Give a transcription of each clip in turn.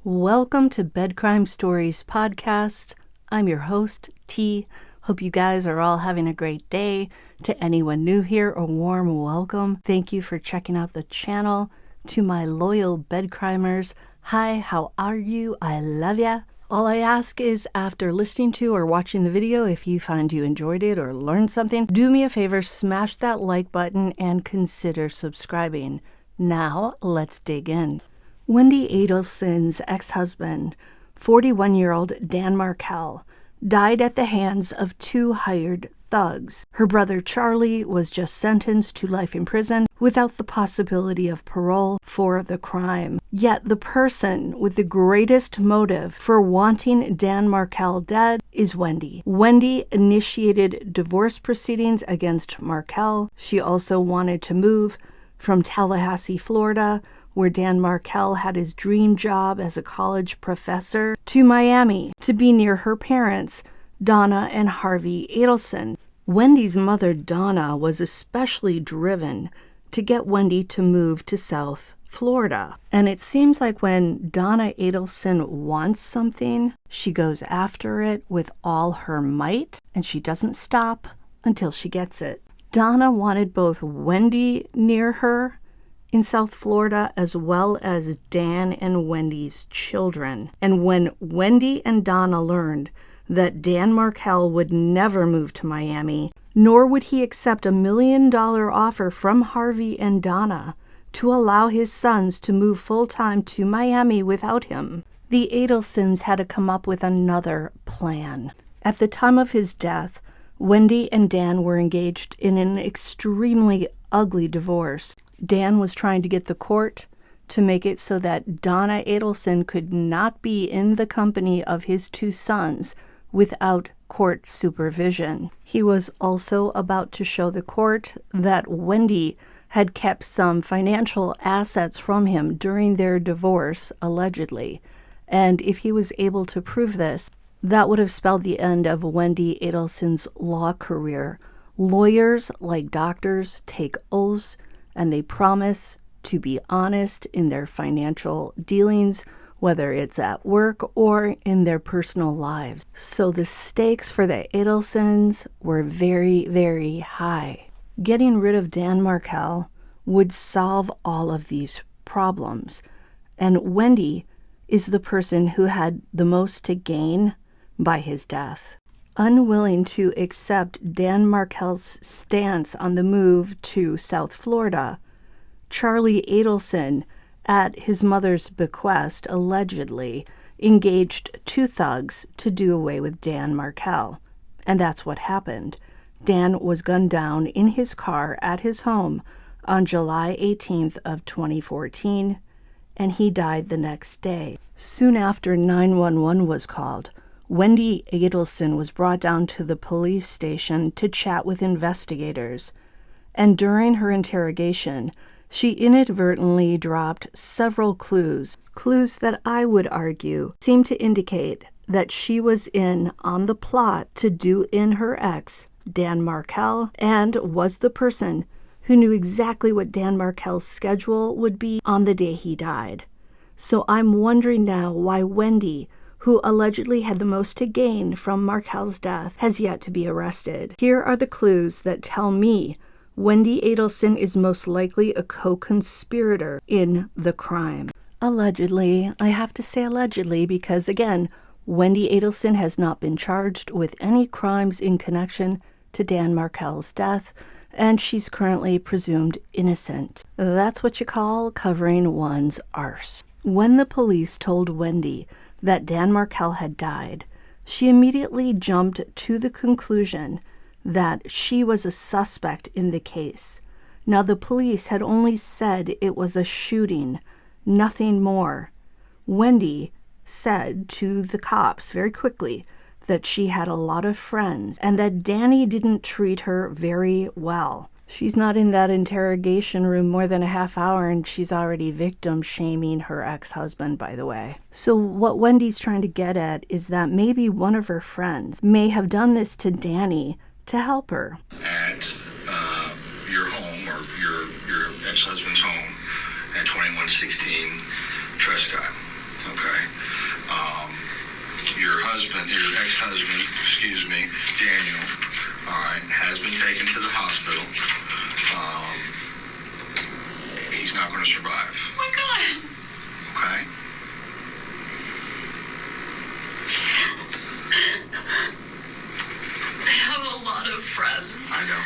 Welcome to Bed Crime Stories podcast. I'm your host, T. Hope you guys are all having a great day. To anyone new here, a warm welcome. Thank you for checking out the channel. To my loyal bed crimers, hi, how are you? I love ya. All I ask is after listening to or watching the video, if you find you enjoyed it or learned something, do me a favor, smash that like button and consider subscribing. Now, let's dig in. Wendi Adelson's ex-husband, 41-year-old Dan Markel, died at the hands of two hired thugs. Her brother Charlie was just sentenced to life in prison without the possibility of parole for the crime. Yet the person with the greatest motive for wanting Dan Markel dead is Wendy. Wendy initiated divorce proceedings against Markel. She also wanted to move from Tallahassee, Florida, where Dan Markel had his dream job as a college professor, to Miami to be near her parents, Donna and Harvey Adelson. Wendy's mother, Donna, was especially driven to get Wendy to move to South Florida. And it seems like when Donna Adelson wants something, she goes after it with all her might, and she doesn't stop until she gets it. Donna wanted both Wendy near her in South Florida, as well as Dan and Wendy's children. And when Wendy and Donna learned that Dan Markel would never move to Miami, nor would he accept $1 million offer from Harvey and Donna to allow his sons to move full-time to Miami without him, the Adelsons had to come up with another plan. At the time of his death, Wendy and Dan were engaged in an extremely ugly divorce. Dan was trying to get the court to make it so that Donna Adelson could not be in the company of his two sons without court supervision. He was also about to show the court that Wendy had kept some financial assets from him during their divorce, allegedly. And if he was able to prove this, that would have spelled the end of Wendi Adelson's law career. Lawyers, like doctors, take oaths, and they promise to be honest in their financial dealings, whether it's at work or in their personal lives. So the stakes for the Adelsons were very, very high. Getting rid of Dan Markel would solve all of these problems. And Wendy is the person who had the most to gain by his death. Unwilling to accept Dan Markel's stance on the move to South Florida, Charlie Adelson, at his mother's bequest, allegedly engaged two thugs to do away with Dan Markel. And that's what happened. Dan was gunned down in his car at his home on July 18th of 2014, and he died the next day. Soon after 911 was called, Wendi Adelson was brought down to the police station to chat with investigators, and during her interrogation, she inadvertently dropped several clues that I would argue seem to indicate that she was in on the plot to do in her ex, Dan Markel, and was the person who knew exactly what Dan Markel's schedule would be on the day he died. So I'm wondering now why Wendy, who allegedly had the most to gain from Markel's death, has yet to be arrested. Here are the clues that tell me Wendi Adelson is most likely a co-conspirator in the crime. Allegedly. I have to say allegedly because, again, Wendi Adelson has not been charged with any crimes in connection to Dan Markel's death, and she's currently presumed innocent. That's what you call covering one's arse. When the police told Wendy that Dan Markel had died, she immediately jumped to the conclusion that she was a suspect in the case. Now, the police had only said it was a shooting, nothing more. Wendy said to the cops very quickly that she had a lot of friends and that Danny didn't treat her very well. She's not in that interrogation room more than a half hour and she's already victim shaming her ex-husband, by the way. So what Wendy's trying to get at is that maybe one of her friends may have done this to Danny to help her. At your home or your ex-husband's home at 2116 Trescott. Okay. Your ex-husband, Daniel, all right, has been taken to the hospital. He's not going to survive. Oh my God. Okay? I have a lot of friends. I know.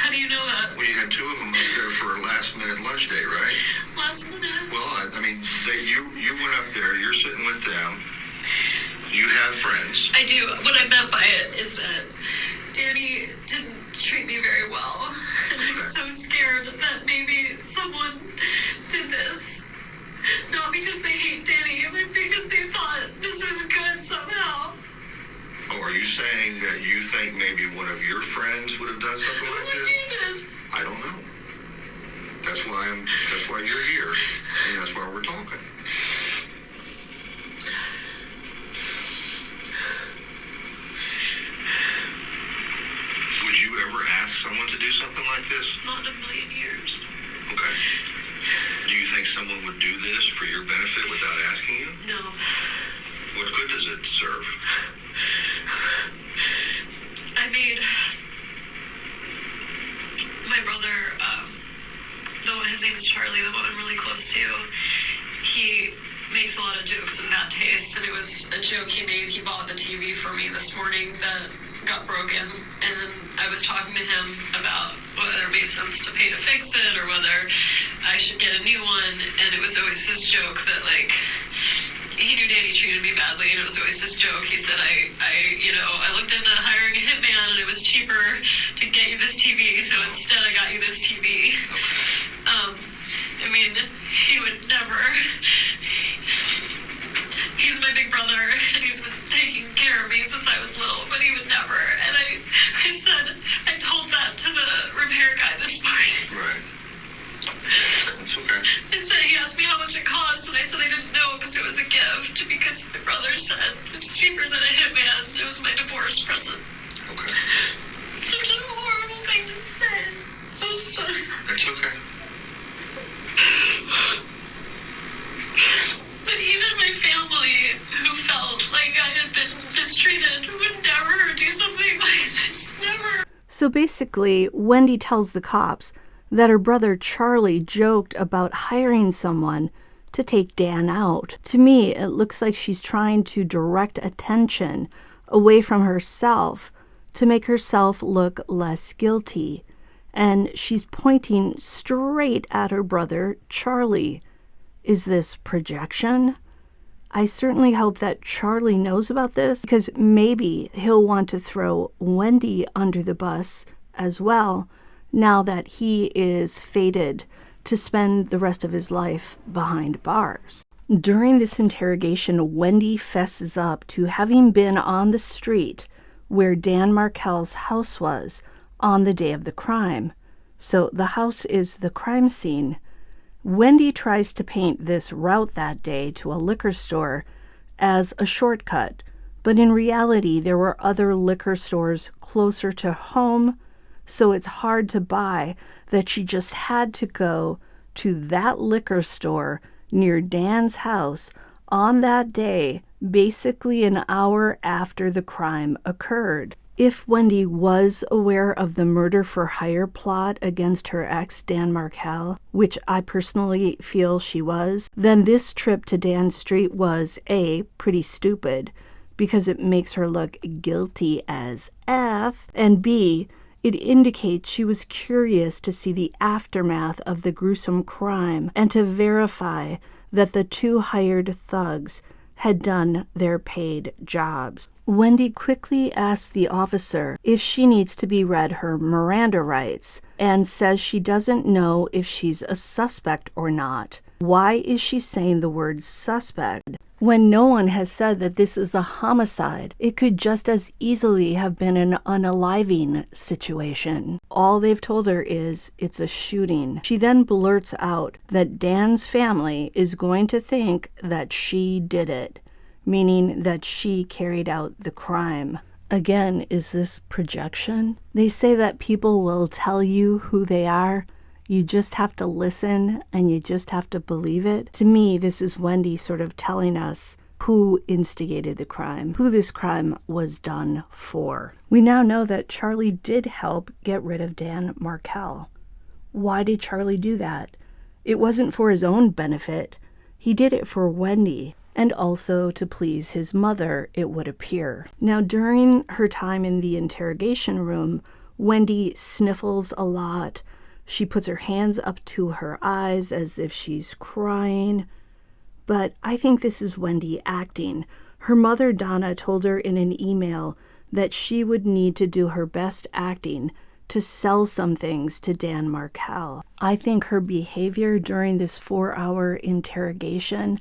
How do you know that? Well, you had two of them up there for a last-minute lunch date, right? Last minute? Well, I mean, you went up there, you're sitting with them, you have friends. I do. What I meant by it is that Danny didn't treat me very well. And I'm so scared that maybe someone did this. Not because they hate Danny, but because they thought this was good somehow. Oh, are you saying that you think maybe one of your friends would have done something Who like would this? do this? I don't know. That's why you're here, and that's why we're talking. Would you ever ask someone to do something like this? Not in a million years. Okay. Do you think someone would do this for your benefit without asking you? No. What good does it serve? I made my brother, the one, his name is Charlie, the one I'm really close to, he makes a lot of jokes in bad taste, and it was a joke he made. He bought the TV for me this morning that got broken, and I was talking to him about whether it made sense to pay to fix it or whether I should get a new one, and it was always his joke that, like, he knew Danny treated me badly, and it was always his joke. He said, I looked into hiring a hitman, and it was cheaper to get you this TV, so instead I got you this TV. I mean, he would never. He's my big brother, and he's been taking care of me since I was little, but he would never. And I told that to the repair guy this morning. Right. That's okay. I said, he asked me how much it cost, and I said I didn't know because it was a gift, because my brother said it was cheaper than a hitman. It was my divorce present. Okay. Such a horrible thing to say. I'm so sorry. It's okay. But even my family, who felt like I had been mistreated, would never do something like this. Never. So basically, Wendy tells the cops that her brother Charlie joked about hiring someone to take Dan out. To me, it looks like she's trying to direct attention away from herself to make herself look less guilty. And she's pointing straight at her brother Charlie. Is this projection? I certainly hope that Charlie knows about this, because maybe he'll want to throw Wendy under the bus as well, now that he is fated to spend the rest of his life behind bars. During this interrogation, Wendy fesses up to having been on the street where Dan Markel's house was on the day of the crime. So the house is the crime scene. Wendy tries to paint this route that day to a liquor store as a shortcut, but in reality there were other liquor stores closer to home, so it's hard to buy that she just had to go to that liquor store near Dan's house on that day, basically an hour after the crime occurred. If Wendy was aware of the murder for hire plot against her ex, Dan Markel, which I personally feel she was, then this trip to Dan's street was A, pretty stupid, because it makes her look guilty as F, and B, it indicates she was curious to see the aftermath of the gruesome crime and to verify that the two hired thugs had done their paid jobs. Wendy quickly asks the officer if she needs to be read her Miranda rights and says she doesn't know if she's a suspect or not. Why is she saying the word suspect when no one has said that this is a homicide? It could just as easily have been an unaliving situation. All they've told her is it's a shooting. She then blurts out that Dan's family is going to think that she did it, meaning that she carried out the crime. Again, is this projection? They say that people will tell you who they are You just have to listen and you just have to believe it. To me, this is Wendy sort of telling us who instigated the crime, who this crime was done for. We now know that Charlie did help get rid of Dan Markel. Why did Charlie do that? It wasn't for his own benefit. He did it for Wendy, and also to please his mother, it would appear. Now, during her time in the interrogation room, Wendy sniffles a lot. She puts her hands up to her eyes as if she's crying. But I think this is Wendy acting. Her mother, Donna, told her in an email that she would need to do her best acting to sell some things to Dan Markel. I think her behavior during this 4-hour interrogation,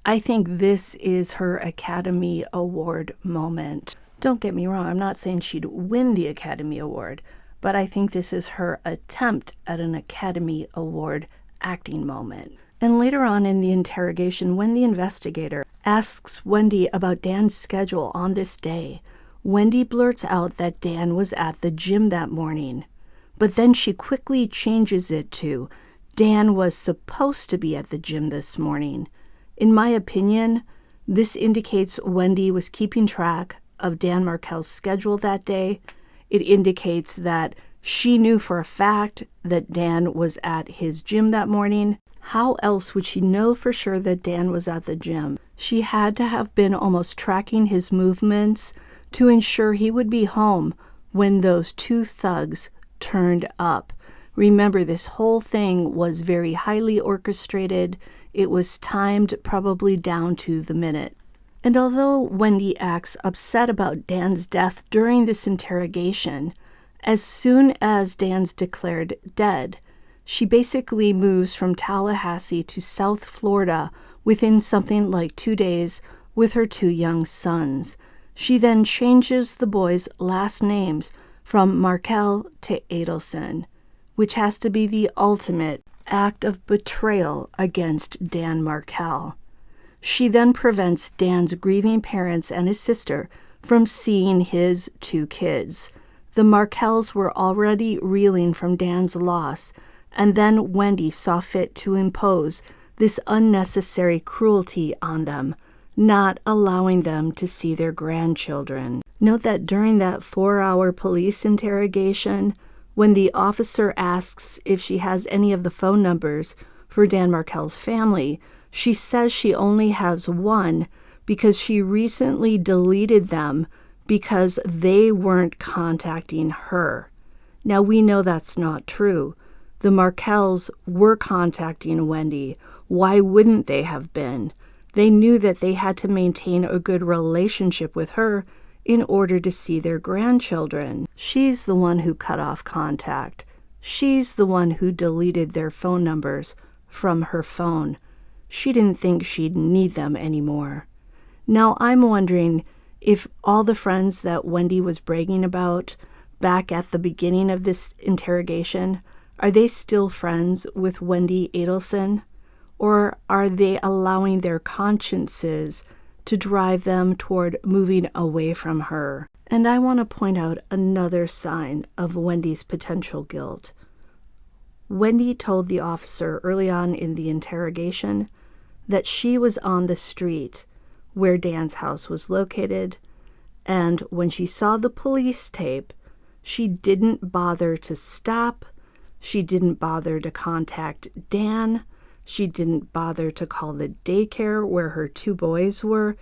I think this is her Academy Award moment. Don't get me wrong, I'm not saying she'd win the Academy Award, but I think this is her attempt at an Academy Award acting moment. And later on in the interrogation, when the investigator asks Wendy about Dan's schedule on this day, Wendy blurts out that Dan was at the gym that morning. But then she quickly changes it to, Dan was supposed to be at the gym this morning. In my opinion, this indicates Wendy was keeping track of Dan Markel's schedule that day. It indicates that she knew for a fact that Dan was at his gym that morning. How else would she know for sure that Dan was at the gym? She had to have been almost tracking his movements to ensure he would be home when those two thugs turned up. Remember, this whole thing was very highly orchestrated. It was timed probably down to the minute. And although Wendy acts upset about Dan's death during this interrogation, as soon as Dan's declared dead, she basically moves from Tallahassee to South Florida within something like 2 days with her 2 young sons. She then changes the boys' last names from Markel to Adelson, which has to be the ultimate act of betrayal against Dan Markel. She then prevents Dan's grieving parents and his sister from seeing his 2 kids. The Markels were already reeling from Dan's loss, and then Wendy saw fit to impose this unnecessary cruelty on them, not allowing them to see their grandchildren. Note that during that 4-hour police interrogation, when the officer asks if she has any of the phone numbers for Dan Markel's family, she says she only has one because she recently deleted them because they weren't contacting her. Now, we know that's not true. The Markels were contacting Wendy. Why wouldn't they have been? They knew that they had to maintain a good relationship with her in order to see their grandchildren. She's the one who cut off contact. She's the one who deleted their phone numbers from her phone. She didn't think she'd need them anymore. Now, I'm wondering if all the friends that Wendy was bragging about back at the beginning of this interrogation, are they still friends with Wendi Adelson? Or are they allowing their consciences to drive them toward moving away from her? And I want to point out another sign of Wendy's potential guilt. Wendy told the officer early on in the interrogation that she was on the street where Dan's house was located, and when she saw the police tape, she didn't bother to stop. She didn't bother to contact Dan. She didn't bother to call the daycare where her 2 boys were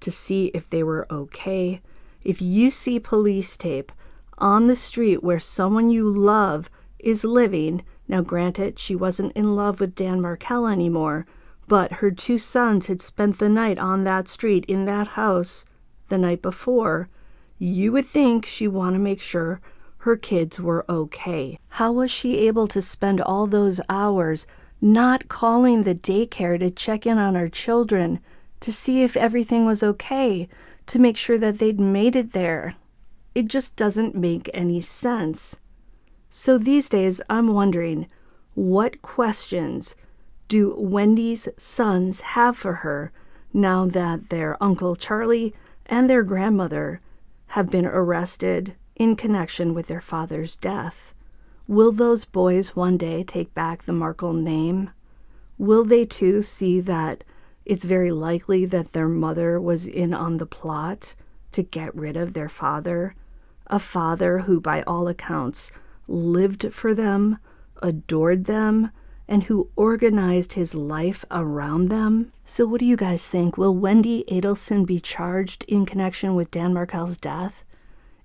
to see if they were okay. If you see police tape on the street where someone you love is living, now granted, she wasn't in love with Dan Markel anymore, but her 2 sons had spent the night on that street in that house the night before, you would think she'd want to make sure her kids were okay. How was she able to spend all those hours not calling the daycare to check in on her children, to see if everything was okay, to make sure that they'd made it there? It just doesn't make any sense. So these days, I'm wondering, what questions do Wendy's sons have for her now that their Uncle Charlie and their grandmother have been arrested in connection with their father's death? Will those boys one day take back the Markel name? Will they too see that it's very likely that their mother was in on the plot to get rid of their father? A father who, by all accounts, lived for them, adored them, and who organized his life around them. So what do you guys think? Will Wendi Adelson be charged in connection with Dan Markel's death?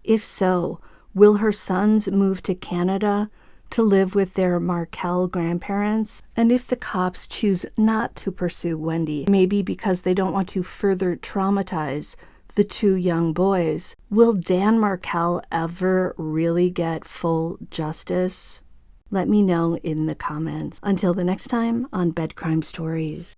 If so, will her sons move to Canada to live with their Markel grandparents? And if the cops choose not to pursue Wendy, maybe because they don't want to further traumatize the two young boys, will Dan Markel ever really get full justice? Let me know in the comments. Until the next time on Bed Crime Stories.